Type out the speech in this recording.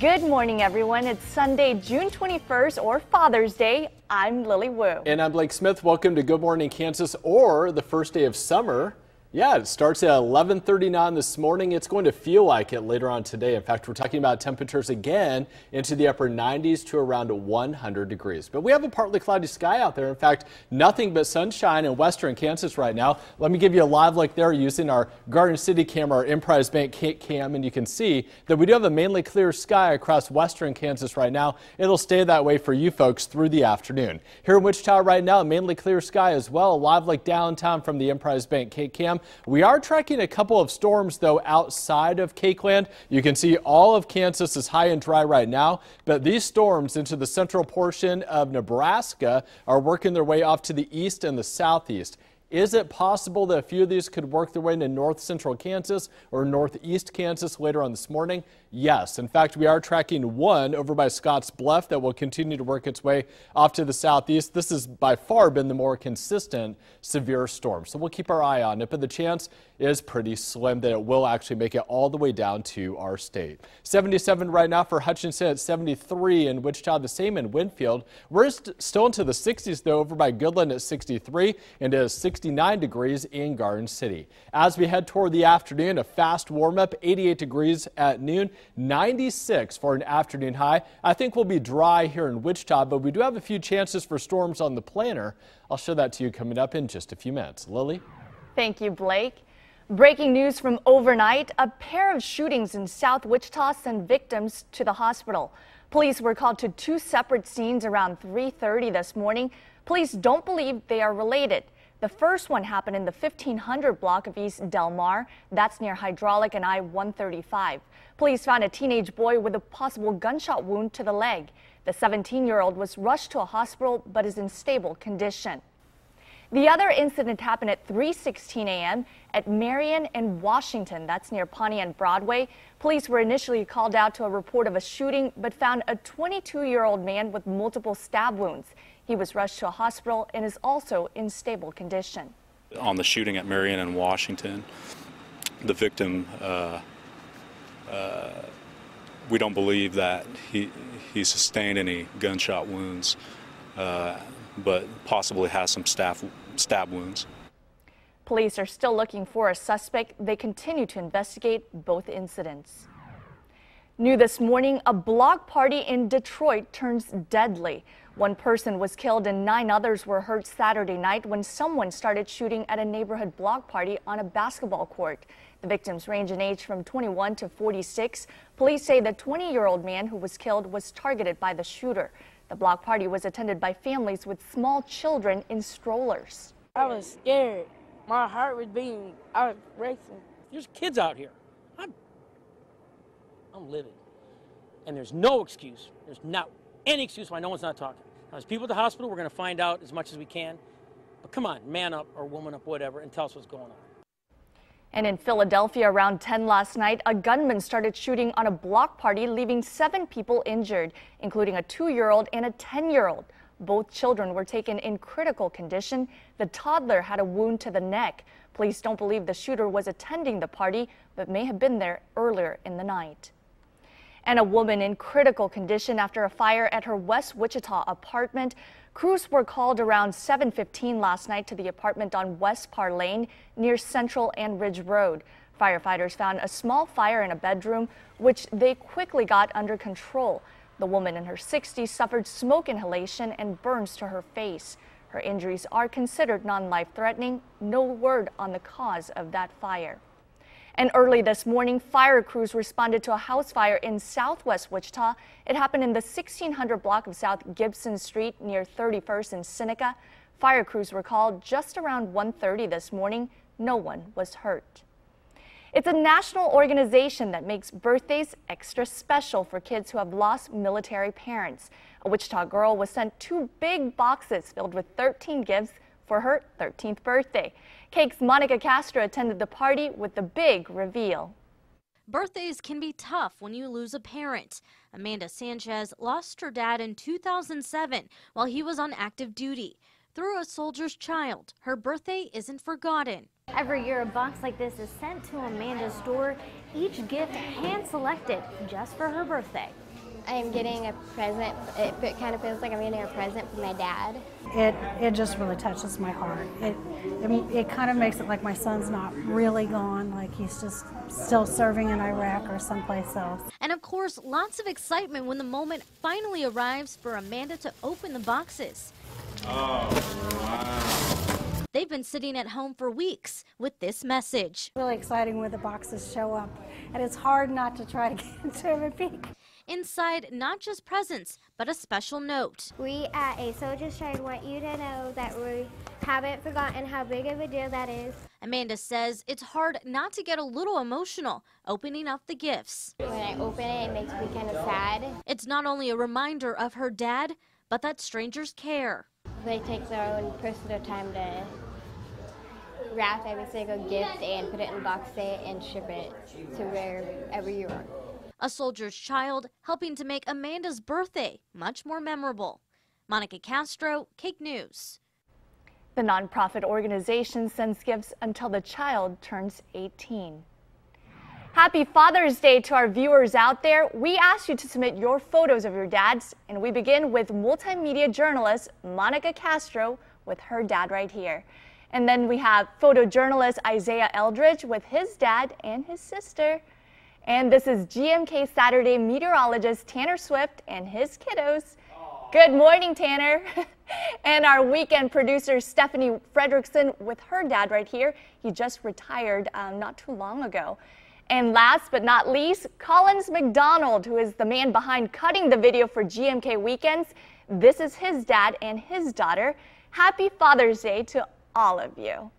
Good morning, everyone. It's Sunday, June 21st, or Father's Day. I'm Lily Wu. And I'm Blake Smith. Welcome to Good Morning Kansas, or the first day of summer. Yeah, it starts at 11:39 this morning. It's going to feel like it later on today. In fact, we're talking about temperatures again into the upper 90s to around 100 degrees. But we have a partly cloudy sky out there. In fact, nothing but sunshine in western Kansas right now. Let me give you a live look there using our Garden City camera, our Emprise Bank KAKE cam, and you can see that we do have a mainly clear sky across western Kansas right now. It'll stay that way for you folks through the afternoon. Here in Wichita right now, a mainly clear sky as well. A live look downtown from the Emprise Bank KAKE cam. We are tracking a couple of storms, though, outside of KAKE land. You can see all of Kansas is high and dry right now, but these storms into the central portion of Nebraska are working their way off to the east and the southeast. Is it possible that a few of these could work their way into north central Kansas or northeast Kansas later on this morning? Yes. In fact, we are tracking one over by Scotts Bluff that will continue to work its way off to the southeast. This has by far been the more consistent severe storm, so we'll keep our eye on it, but the chance is pretty slim that it will actually make it all the way down to our state. 77 right now for Hutchinson, at 73 in Wichita, the same in Winfield. We're still into the 60s, though, over by Goodland at 63 and at 69 degrees in Garden City. As we head toward the afternoon, a fast warm-up, 88 degrees at noon, 96 for an afternoon high. I think we'll be dry here in Wichita, but we do have a few chances for storms on the planner. I'll show that to you coming up in just a few minutes. Lily? Thank you, Blake. Breaking news from overnight, a pair of shootings in South Wichita sent victims to the hospital. Police were called to two separate scenes around 3:30 this morning. Police don't believe they are related. The first one happened in the 1500 block of East Del Mar. That's near Hydraulic and I-135. Police found a teenage boy with a possible gunshot wound to the leg. The 17-year-old was rushed to a hospital but is in stable condition. The other incident happened at 3:16 a.m. at Marion and Washington. That's near Pawnee and Broadway. Police were initially called out to a report of a shooting, but found a 22-year-old man with multiple stab wounds. He was rushed to a hospital and is also in stable condition. On the shooting at Marion and Washington, the victim, we don't believe that he sustained any gunshot wounds, but possibly has some stab wounds. Police are still looking for a suspect. They continue to investigate both incidents. New this morning, a block party in Detroit turns deadly. One person was killed and 9 others were hurt Saturday night when someone started shooting at a neighborhood block party on a basketball court. The victims range in age from 21 to 46. Police say the 20-year-old man who was killed was targeted by the shooter. The block party was attended by families with small children in strollers. I was scared. My heart was beating. I was racing. There's kids out here. I'm living. And there's no excuse. There's not any excuse why no one's not talking. Now, there's people at the hospital. We're going to find out as much as we can. But come on, man up or woman up, whatever, and tell us what's going on. And in Philadelphia around 10 last night, a gunman started shooting on a block party, leaving 7 people injured, including a 2-year-old and a 10-year-old. Both children were taken in critical condition. The toddler had a wound to the neck. Police don't believe the shooter was attending the party, but may have been there earlier in the night. And a woman in critical condition after a fire at her West Wichita apartment. Crews were called around 7:15 last night to the apartment on West Parr Lane near Central and Ridge Road. Firefighters found a small fire in a bedroom, which they quickly got under control. The woman in her 60s suffered smoke inhalation and burns to her face. Her injuries are considered non-life-threatening. No word on the cause of that fire. And early this morning, fire crews responded to a house fire in southwest Wichita. It happened in the 1600 block of South Gibson Street near 31st and Seneca. Fire crews were called just around 1:30 this morning. No one was hurt. It's a national organization that makes birthdays extra special for kids who have lost military parents. A Wichita girl was sent 2 big boxes filled with 13 gifts for her 13th birthday. KAKE's Monica Castro attended the party with the big reveal. Birthdays can be tough when you lose a parent. Amanda Sanchez lost her dad in 2007 while he was on active duty. Through A Soldier's Child, her birthday isn't forgotten. Every year, a box like this is sent to Amanda's door, each gift hand-selected just for her birthday. I am getting a present. It kind of feels like I'm getting a present from my dad. It just really touches my heart. It kind of makes it like my son's not really gone, like he's just still serving in Iraq or someplace else. And of course, lots of excitement when the moment finally arrives for Amanda to open the boxes. Oh, wow. They've been sitting at home for weeks with this message. Really exciting when the boxes show up, and it's hard not to try to get into them and peek. Inside, not just presents, but a special note. We at A Soldier's Shrine want you to know that we haven't forgotten how big of a deal that is. Amanda says it's hard not to get a little emotional opening up the gifts. When I open it, it makes me kind of sad. It's not only a reminder of her dad, but that strangers care. They take their own personal time to wrap every single gift and put it in a box set and ship it to wherever you are. A soldier's child helping to make Amanda's birthday much more memorable. Monica Castro, KAKE News. The nonprofit organization sends gifts until the child turns 18. Happy Father's Day to our viewers out there. We asked you to submit your photos of your dads, and we begin with multimedia journalist Monica Castro with her dad right here. And then we have photojournalist Isaiah Eldridge with his dad and his sister. And this is GMK Saturday meteorologist Tanner Swift and his kiddos. Good morning, Tanner. And our weekend producer Stephanie Fredrickson with her dad right here. He just retired not too long ago. And last but not least, Collins McDonald, who is the man behind cutting the video for GMK Weekends. This is his dad and his daughter. Happy Father's Day to all of you.